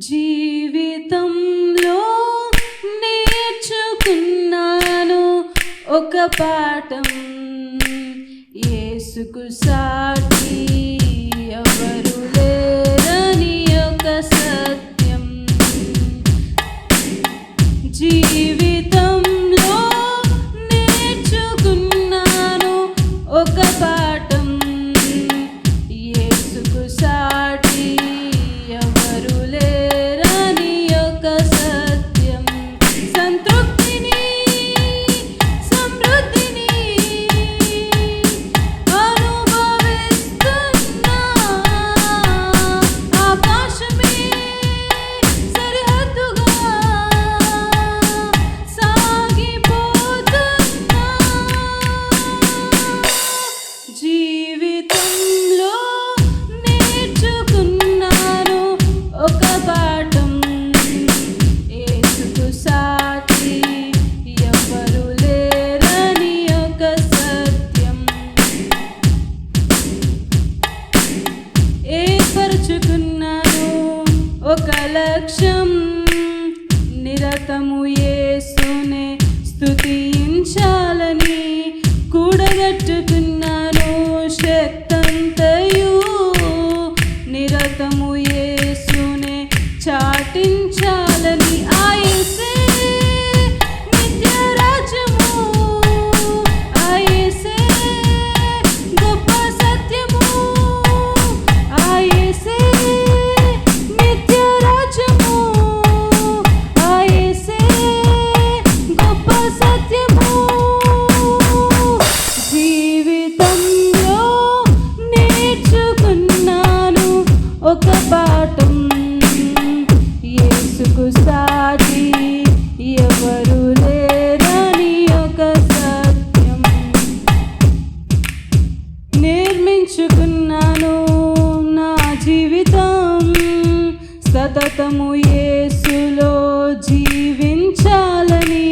జీవితంలో నేర్చుకున్నాను ఒక పాఠం, యేసుకు సాటి ఎవరు లేరని ఒక సత్యం. జీవితంలో నేర్చుకున్నాను ఒక పాఠం, యేసుకు సాటి ఎవరు లేరని ఒక సత్యం. సంతృప్తిని సమృద్ధిని అనుభవిస్తున్నా, ఆకాశమే సరిహద్దుగా సాగిపోతున్నా. జీవితంలో నేర్చుకున్నాను ఒక పాఠం, యేసుకు సాటి ఎవరు లేరని ఒక సత్యం. ఏర్పరచుకున్నాను ఒక లక్ష్యం, నిరతము యేసునే స్తుతించాలని. కూడగట్టుకున్నాను శక్తంతయు, నిరతము యేసునే చాటించాలని. ఆ యేసే నిత్య రాజ్యము, ఆ యేసే గొప్ప సత్యము, ఆ యేసే నిత్య రాజ్యము, ఆ యేసే గొప్ప సత్యము. జీవితంలో నేర్చుకున్నాను ఒక పాఠం, యేసుకు సాటి ఎవరు లేరని ఒక సత్యం. నిర్మించుకున్నాను నా జీవితం, సతతము యేసులో జీవించాలని.